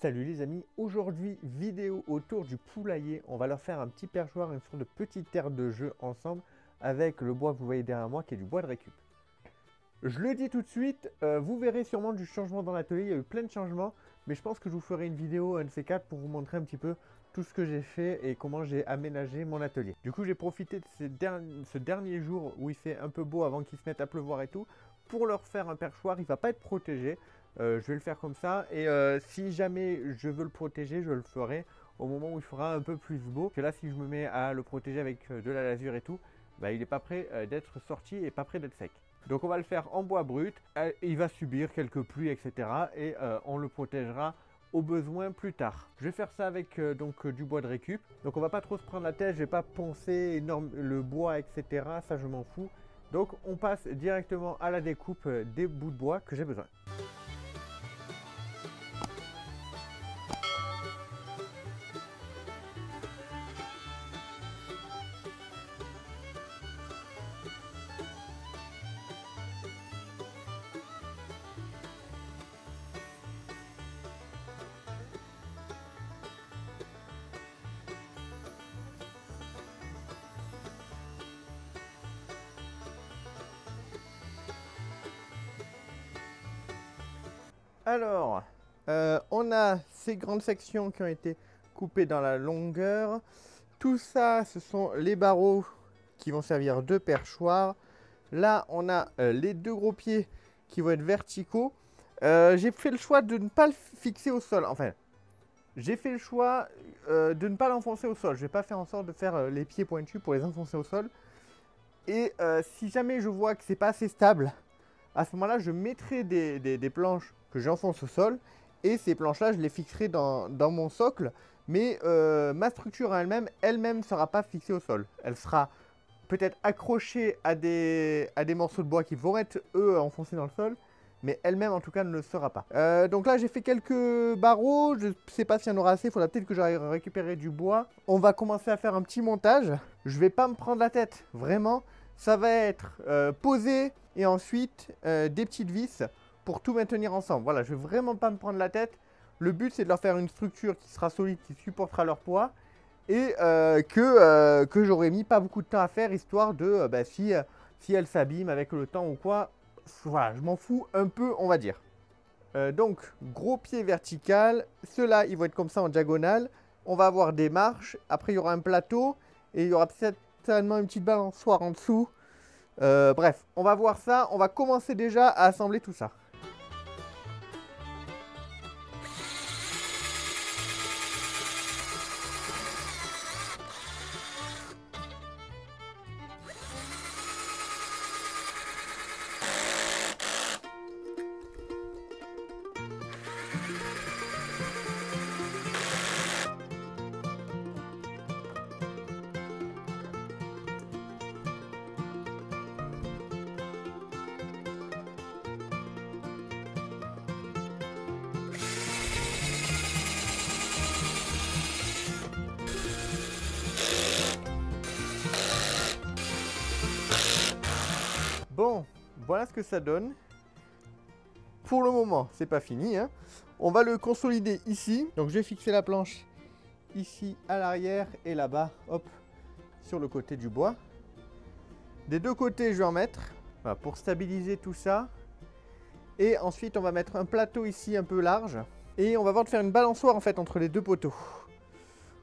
Salut les amis, aujourd'hui vidéo autour du poulailler. On va leur faire un petit perchoir, une sorte de petite terre de jeu ensemble avec le bois que vous voyez derrière moi qui est du bois de récup. Je le dis tout de suite, vous verrez sûrement du changement dans l'atelier, il y a eu plein de changements, mais je pense que je vous ferai une vidéo, un de ces quatre, pour vous montrer un petit peu tout ce que j'ai fait et comment j'ai aménagé mon atelier. Du coup j'ai profité de ce dernier jour où il fait un peu beau avant qu'il se mette à pleuvoir et tout, pour leur faire un perchoir. Il ne va pas être protégé. Je vais le faire comme ça et si jamais je veux le protéger, je le ferai au moment où il fera un peu plus beau. Parce que là, si je me mets à le protéger avec de la lasure et tout, bah, il n'est pas prêt d'être sorti et pas prêt d'être sec. Donc on va le faire en bois brut, il va subir quelques pluies, etc. Et on le protégera au besoin plus tard. Je vais faire ça avec du bois de récup. Donc on va pas trop se prendre la tête, je vais pas poncer le bois, etc. Ça je m'en fous. Donc on passe directement à la découpe des bouts de bois que j'ai besoin. Alors, on a ces grandes sections qui ont été coupées dans la longueur. Tout ça, ce sont les barreaux qui vont servir de perchoir. Là, on a les deux gros pieds qui vont être verticaux. J'ai fait le choix de ne pas le fixer au sol. Enfin, j'ai fait le choix de ne pas l'enfoncer au sol. Je ne vais pas faire en sorte de faire les pieds pointus pour les enfoncer au sol. Et si jamais je vois que c'est pas assez stable, à ce moment-là, je mettrai des planches que j'enfonce au sol. Et ces planches-là, je les fixerai dans mon socle. Mais ma structure elle-même ne sera pas fixée au sol. Elle sera peut-être accrochée à des morceaux de bois qui vont être, eux, enfoncés dans le sol. Mais elle-même, en tout cas, ne le sera pas. Donc là, j'ai fait quelques barreaux. Je ne sais pas s'il y en aura assez. Il faudra peut-être que j'aille récupérer du bois. On va commencer à faire un petit montage. Je ne vais pas me prendre la tête, vraiment. Ça va être posé et ensuite des petites vis pour tout maintenir ensemble. Voilà, je ne vais vraiment pas me prendre la tête. Le but, c'est de leur faire une structure qui sera solide, qui supportera leur poids et que j'aurais mis pas beaucoup de temps à faire, histoire de, si elle s'abîme avec le temps ou quoi, voilà, je m'en fous un peu, on va dire. Donc, gros pied vertical. Ceux-là, ils vont être comme ça en diagonale. On va avoir des marches. Après, il y aura un plateau et il y aura certainement une petite balançoire en dessous. Bref, on va voir ça. On va commencer déjà à assembler tout ça. Bon, voilà ce que ça donne. Pour le moment, c'est pas fini, hein. On va le consolider ici. Donc je vais fixer la planche ici à l'arrière et là-bas, hop, sur le côté du bois. Des deux côtés, je vais en mettre, voilà, pour stabiliser tout ça. Et ensuite, on va mettre un plateau ici un peu large. Et on va voir de faire une balançoire en fait entre les deux poteaux.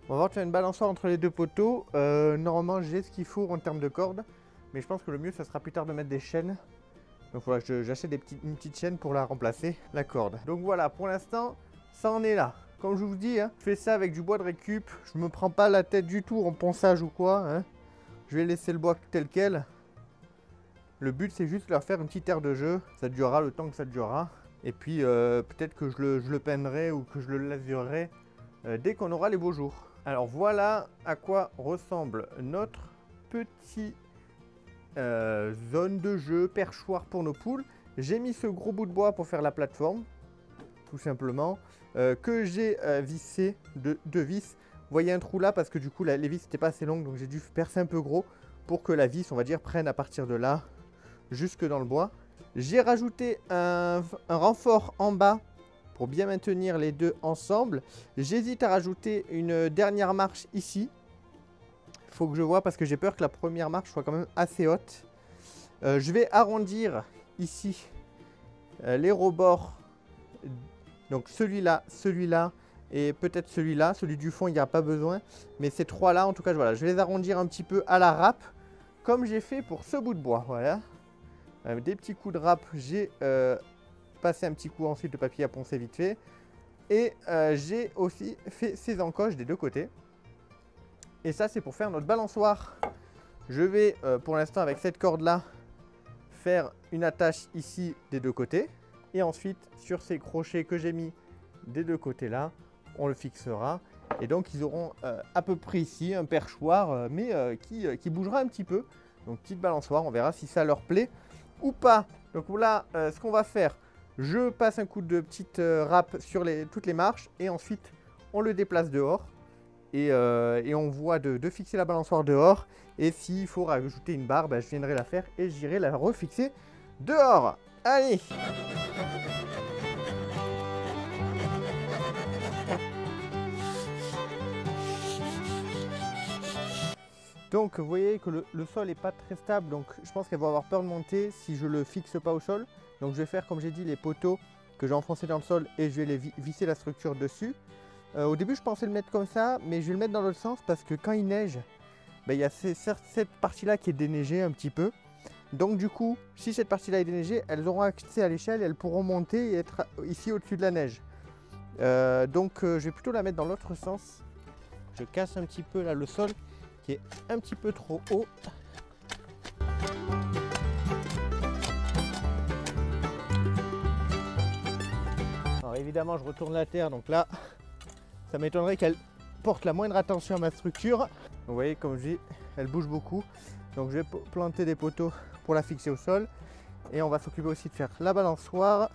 On va voir de faire une balançoire entre les deux poteaux. Normalement, j'ai ce qu'il faut en termes de cordes. Mais je pense que le mieux, ça sera plus tard de mettre des chaînes. Donc voilà, j'achète une petite chaîne pour la remplacer, la corde. Donc voilà, pour l'instant, ça en est là. Comme je vous dis, hein, je fais ça avec du bois de récup. Je me prends pas la tête du tout en ponçage ou quoi, hein. Je vais laisser le bois tel quel. Le but, c'est juste de leur faire une petite aire de jeu. Ça durera le temps que ça durera. Et puis, peut-être que je le peindrai ou que je le lasurerai dès qu'on aura les beaux jours. Alors voilà à quoi ressemble notre petit zone de jeu, perchoir pour nos poules. J'ai mis ce gros bout de bois pour faire la plateforme, tout simplement, que j'ai vissé de vis. Vous voyez un trou là parce que du coup les vis n'étaient pas assez longues, donc j'ai dû percer un peu gros pour que la vis, on va dire, prenne à partir de là jusque dans le bois. J'ai rajouté un renfort en bas pour bien maintenir les deux ensemble. J'hésite à rajouter une dernière marche ici. Il faut que je vois parce que j'ai peur que la première marche soit quand même assez haute. Je vais arrondir ici les rebords. Donc celui-là, celui-là et peut-être celui-là. Celui du fond, il n'y a pas besoin. Mais ces trois-là, en tout cas, voilà, je vais les arrondir un petit peu à la râpe. Comme j'ai fait pour ce bout de bois. Voilà. Des petits coups de râpe. J'ai passé un petit coup ensuite de papier à poncer vite fait. Et j'ai aussi fait ces encoches des deux côtés. Et ça, c'est pour faire notre balançoire. Je vais, pour l'instant, avec cette corde-là, faire une attache ici des deux côtés. Et ensuite, sur ces crochets que j'ai mis des deux côtés là, on le fixera. Et donc, ils auront à peu près ici un perchoir, mais qui bougera un petit peu. Donc, petite balançoire, on verra si ça leur plaît ou pas. Donc là, ce qu'on va faire, je passe un coup de petite râpe sur toutes les marches. Et ensuite, on le déplace dehors. Et on voit de fixer la balançoire dehors. Et s'il faut rajouter une barre, je viendrai la faire et j'irai la refixer dehors. Allez! Donc vous voyez que le sol n'est pas très stable, donc je pense qu'elle va avoir peur de monter si je ne le fixe pas au sol. Donc je vais faire comme j'ai dit les poteaux que j'ai enfoncés dans le sol et je vais les visser la structure dessus. Au début je pensais le mettre comme ça, mais je vais le mettre dans l'autre sens parce que quand il neige, il y a cette partie-là qui est déneigée un petit peu. Donc du coup, si cette partie-là est déneigée, elles auront accès à l'échelle et elles pourront monter et être ici au-dessus de la neige. Je vais plutôt la mettre dans l'autre sens. Je casse un petit peu là le sol qui est un petit peu trop haut. Alors évidemment, je retourne la terre, donc là, ça m'étonnerait qu'elle porte la moindre attention à ma structure. Vous voyez, comme je dis, elle bouge beaucoup. Donc je vais planter des poteaux pour la fixer au sol. Et on va s'occuper aussi de faire la balançoire.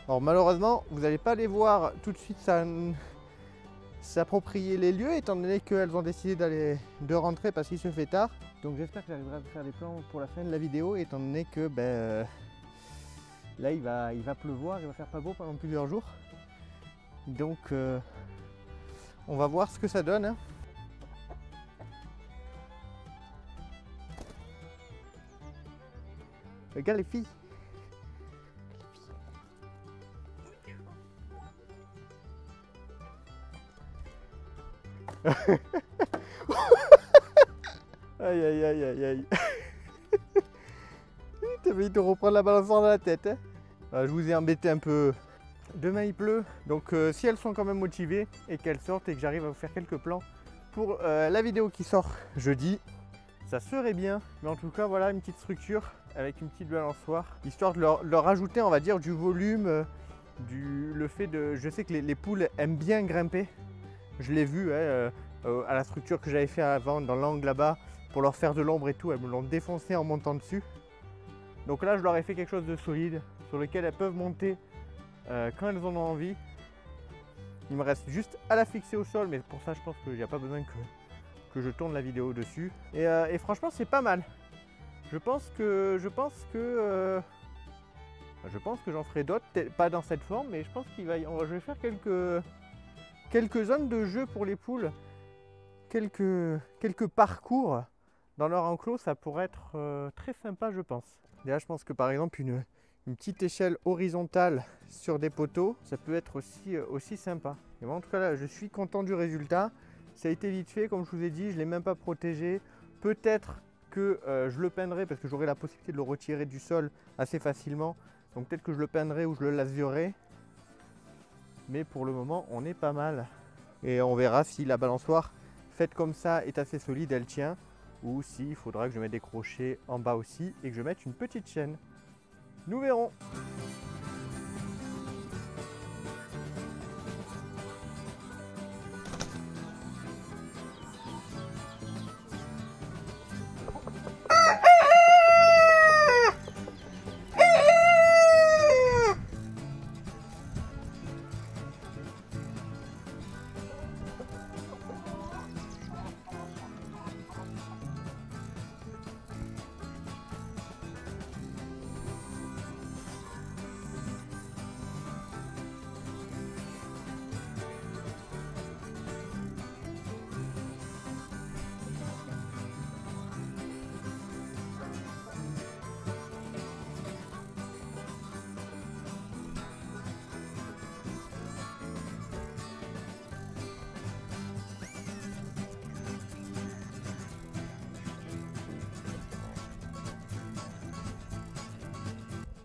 Alors malheureusement, vous n'allez pas les voir tout de suite s'approprier les lieux, étant donné qu'elles ont décidé de rentrer parce qu'il se fait tard. Donc j'espère que j'arriverai à faire des plans pour la fin de la vidéo, étant donné que là il va pleuvoir, il va faire pas beau pendant plusieurs jours. Donc on va voir ce que ça donne. Hein. Regarde les filles. Aïe aïe aïe aïe aïe. T'as failli te reprendre la balançoire dans la tête. Hein. Je vous ai embêté un peu. Demain il pleut, donc si elles sont quand même motivées et qu'elles sortent et que j'arrive à vous faire quelques plans pour la vidéo qui sort jeudi, ça serait bien. Mais en tout cas voilà une petite structure avec une petite balançoire, histoire de leur ajouter on va dire du volume, le fait de... Je sais que les poules aiment bien grimper, je l'ai vu à la structure que j'avais fait avant dans l'angle là-bas pour leur faire de l'ombre et tout, elles me l'ont défoncé en montant dessus. Donc là je leur ai fait quelque chose de solide sur lequel elles peuvent monter quand elles en ont envie. Il me reste juste à la fixer au sol, mais pour ça je pense qu'il n'y a pas besoin que je tourne la vidéo dessus. Et franchement c'est pas mal. Je pense que j'en ferai d'autres, pas dans cette forme, mais je pense je vais faire quelques zones de jeu pour les poules, quelques parcours dans leur enclos, ça pourrait être très sympa je pense. Déjà je pense que par exemple une petite échelle horizontale sur des poteaux, ça peut être aussi sympa. Et moi en tout cas là, je suis content du résultat. Ça a été vite fait, comme je vous ai dit, je ne l'ai même pas protégé. Peut-être que je le peindrai parce que j'aurai la possibilité de le retirer du sol assez facilement. Donc peut-être que je le peindrai ou je le laserai. Mais pour le moment, on est pas mal. Et on verra si la balançoire faite comme ça est assez solide, elle tient. Ou s'il faudra que je mette des crochets en bas aussi et que je mette une petite chaîne. Nous verrons.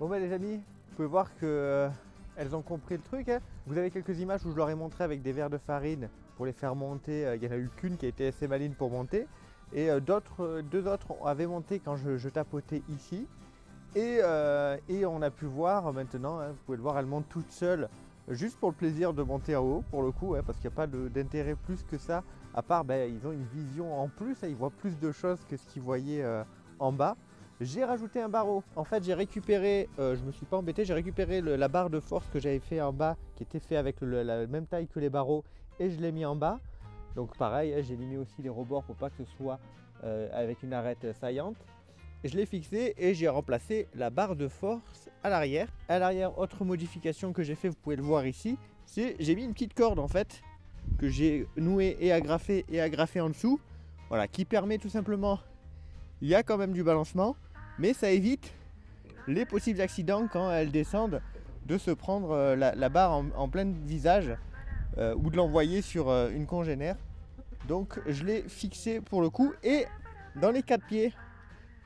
Bon bah les amis, vous pouvez voir que elles ont compris le truc. Hein. Vous avez quelques images où je leur ai montré avec des verres de farine pour les faire monter. Il n'y en a eu qu'une qui a été assez maline pour monter. Et deux autres avaient monté quand je tapotais ici. Et on a pu voir maintenant, hein, vous pouvez le voir, elles montent toutes seules. Juste pour le plaisir de monter en haut, pour le coup, hein, parce qu'il n'y a pas d'intérêt plus que ça. À part, ils ont une vision en plus, hein, ils voient plus de choses que ce qu'ils voyaient en bas. J'ai rajouté un barreau. En fait, j'ai récupéré, je me suis pas embêté, j'ai récupéré la barre de force que j'avais fait en bas, qui était fait avec la même taille que les barreaux, et je l'ai mis en bas. Donc pareil, j'ai limé aussi les rebords pour pas que ce soit avec une arête saillante. Je l'ai fixé et j'ai remplacé la barre de force à l'arrière. À l'arrière, autre modification que j'ai fait, vous pouvez le voir ici, c'est j'ai mis une petite corde en fait, que j'ai nouée et agrafée en dessous. Voilà, qui permet tout simplement, il y a quand même du balancement, mais ça évite les possibles accidents quand elles descendent de se prendre la barre en plein visage ou de l'envoyer sur une congénère. Donc je l'ai fixé pour le coup et dans les 4 pieds,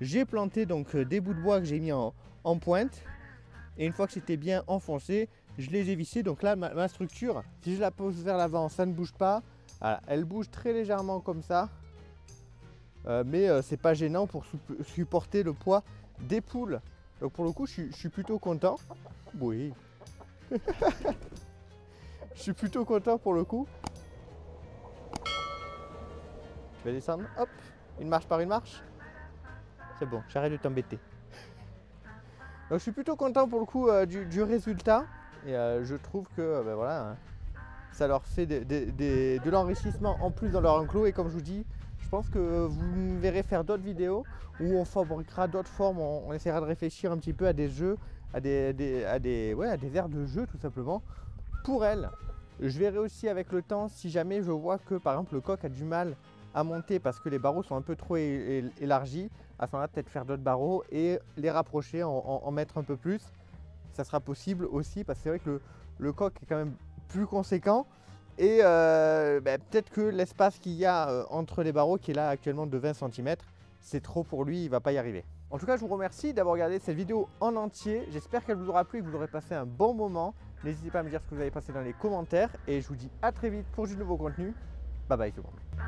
j'ai planté donc des bouts de bois que j'ai mis en pointe et une fois que c'était bien enfoncé, je les ai vissés. Donc là ma structure, si je la pose vers l'avant, ça ne bouge pas. Voilà, elle bouge très légèrement comme ça. Mais c'est pas gênant pour supporter le poids des poules. Donc pour le coup, je suis plutôt content. Oui. Je suis plutôt content pour le coup. Je vais descendre, hop, une marche par une marche. C'est bon, j'arrête de t'embêter. Donc je suis plutôt content pour le coup du résultat. Et je trouve que voilà, ça leur fait de l'enrichissement en plus dans leur enclos. Et comme je vous dis, je pense que vous me verrez faire d'autres vidéos où on fabriquera d'autres formes, on essaiera de réfléchir un petit peu à des jeux, à des aires de jeu tout simplement pour elles. Je verrai aussi avec le temps si jamais je vois que par exemple le coq a du mal à monter parce que les barreaux sont un peu trop élargis, à ce moment-là peut-être faire d'autres barreaux et les rapprocher, en mettre un peu plus. Ça sera possible aussi parce que c'est vrai que le coq est quand même plus conséquent. Et peut-être que l'espace qu'il y a entre les barreaux, qui est là actuellement de 20 cm, c'est trop pour lui, il ne va pas y arriver. En tout cas, je vous remercie d'avoir regardé cette vidéo en entier. J'espère qu'elle vous aura plu et que vous aurez passé un bon moment. N'hésitez pas à me dire ce que vous avez passé dans les commentaires. Et je vous dis à très vite pour du nouveau contenu. Bye bye tout le monde.